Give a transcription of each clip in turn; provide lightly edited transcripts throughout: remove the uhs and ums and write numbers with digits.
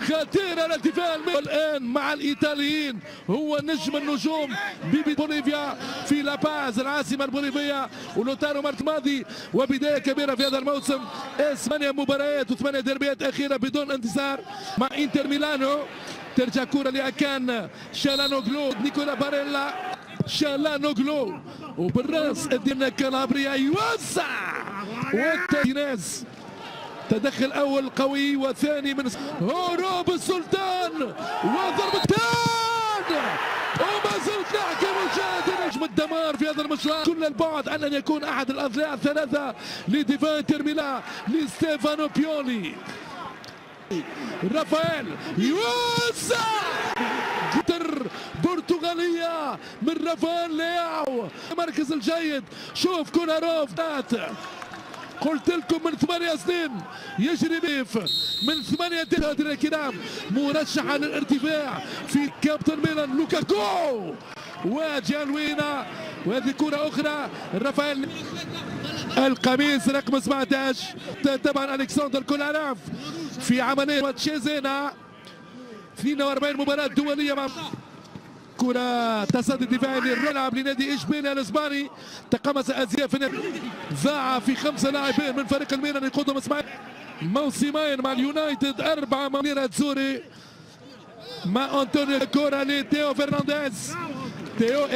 خطير على ارتفاع الآن مع الإيطاليين، هو نجم النجوم ببوليفيا في لاباز العاصمة البوليفية، ولوتارو مارتماضي وبداية كبيرة في هذا الموسم. 8 مباريات و8 ديربيات أخيرة بدون انتصار مع انتر ميلانو. ترجع كرة لأكان شالانوغلو، نيكولا باريلا، شالانوغلو وبالراس الدين كالابريا يوسع والتيناز. تدخل اول قوي وثاني من هروب السلطان وضربة وما زلت نحكي مشاهد نجم الدمار في هذا المشروع. كل البعد عن ان يكون احد الاضلاع الثلاثه لديفان انتر ميلان لستيفانو بيولي. رافائيل يوسع برتغالية من رافائيل لياو، المركز الجيد. شوف كوناروف قلت لكم من 8 سنين يجري بيف من 8 مشاهدينا الكرام مرشحا للارتفاع في كابتن ميلان لوكاكو وجالوينا. وهذه كرة أخرى رافائيل القميص رقم 17 طبعا ألكسندر كولاراف في عملية تشيزينا. 42 مباراة دولية مع كرة تصدي دفاعي للرلعب لنادي إشبيليا الإسباني. تقمص أزياء في ذاع في 5 لاعبين من فريق الميلان يقودهم اسماعيل موسمين مع اليونايتد، 4 مع ميرا تزوري مع أنطونيو. كرة لتيو فرنانديز. تيو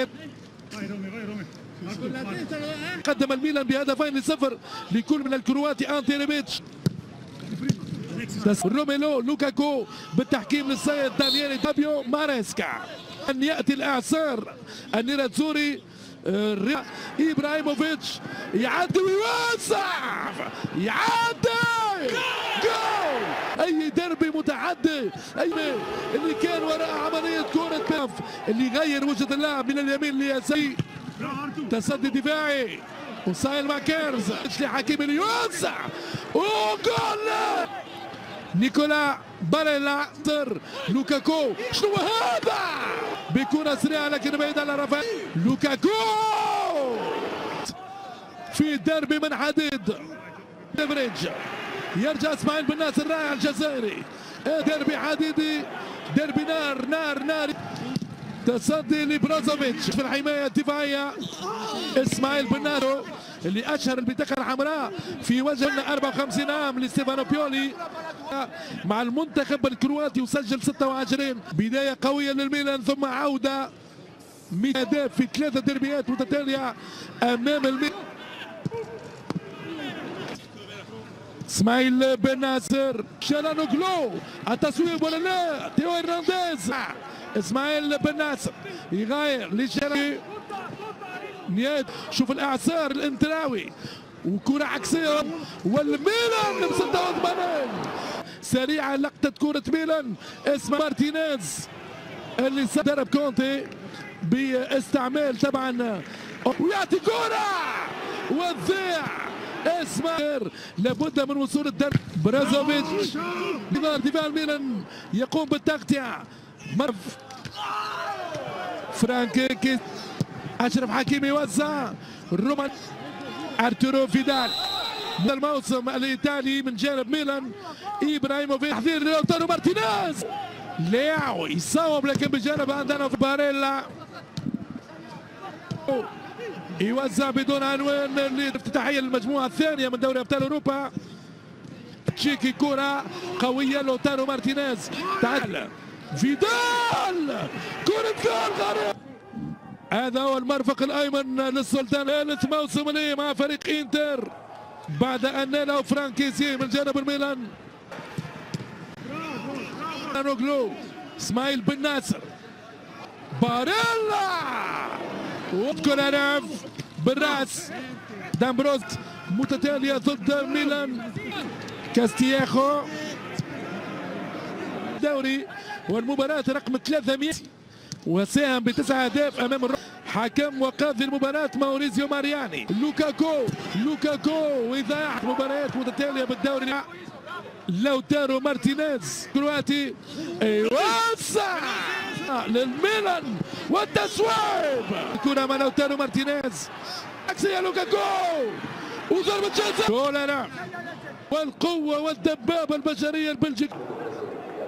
قدم الميلان بهدفين ل0 لكل من الكرواتي أنتي ريبيتش. روميلو لوكاكو بالتحكيم للسيد دانييلي فابيو ماريسكا. أن يأتي الإعصار النيراتزوري. إبراهيموفيتش يعدي ويوسع، يعدي جول. أي دربي متعدي، أي اللي كان وراء عملية كرة باف اللي غير وجهة اللعب من اليمين ليساري. تصدي دفاعي وسايل ماكيرز لحكيم اللي يوسع وجول. نيكولا باريلا لوكاكو. شنو هذا؟ بكرة سريعة لكن بعيد على رافائيل. لوكاكو في ديربي من حديد. ليفريج يرجع اسماعيل بن ناصر الرائع الجزائري. ديربي حديدي، ديربي نار نار نار. تصدي لبروزوفيتش في الحماية الدفاعية. اسماعيل بن ناصر اللي اشهر البطاقه الحمراء في وجه 54 عام لستيفانو بيولي مع المنتخب الكرواتي وسجل 26. بدايه قويه للميلان ثم عوده 100 اهداف في 3 ديربيات متتاليه امام الميلان. اسماعيل بن ناصر، شالانوغلو، التصويب ولا لا؟ تيو هرنانديز. اسماعيل بن ناصر يغير لشالانوغلو. نياد شوف الاعصار الانتراوي وكرة عكسية والميلان ب 86. سريعة لقطة كرة ميلان اسمها مارتينيز اللي ضرب كونتي باستعمال طبعا ويعطي كرة وتضيع. اسمها لابد من وصول الدرب. برازوفيتش دفاع الميلان يقوم بالتغطية. فرانكي أشرف حكيمي يوزع. رومان ارتورو فيدال. الموسم الايطالي من جانب ميلان. ابراهيموفيتش تحذير لوتارو مارتينيز. لياو يصوب لكن بجانب عندنا في باريلا يوزع بدون عنوان لافتتاحية المجموعة الثانية من دوري ابطال اوروبا. تشيكي كرة قوية لوتارو مارتينيز. تعال فيدال كرة جول غريب. هذا هو المرفق الايمن للسلطان. ثالث موسم ليه مع فريق انتر بعد ان ناله فرانكيسي من جانب الميلان. نوغلو، اسماعيل بن ناصر، باريلا وكولاراف بالراس. دامبروز متتاليه ضد ميلان. كاستياخو دوري والمباراة رقم 300 وساهم ب9 أهداف امام حكم وقاضي المباراة ماوريزيو مارياني. لوكاكو واذاعة مباريات متتالية بالدوري. لوتارو مارتينيز كرواتي يوسع للميلان والتسويب. كرة مع لوتارو مارتينيز عكسية لوكاكو وضربة جزاء. كولاراف والقوة والدبابة البشرية البلجيكية.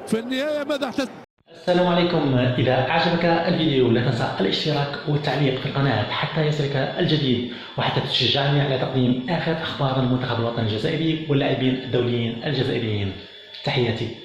في النهاية ماذا احتسب؟ السلام عليكم. إذا أعجبك الفيديو لا تنسى الاشتراك والتعليق في القناة حتى يصلك الجديد، وحتى تشجعني على تقديم آخر أخبار المنتخب الوطني الجزائري واللاعبين الدوليين الجزائريين. تحياتي.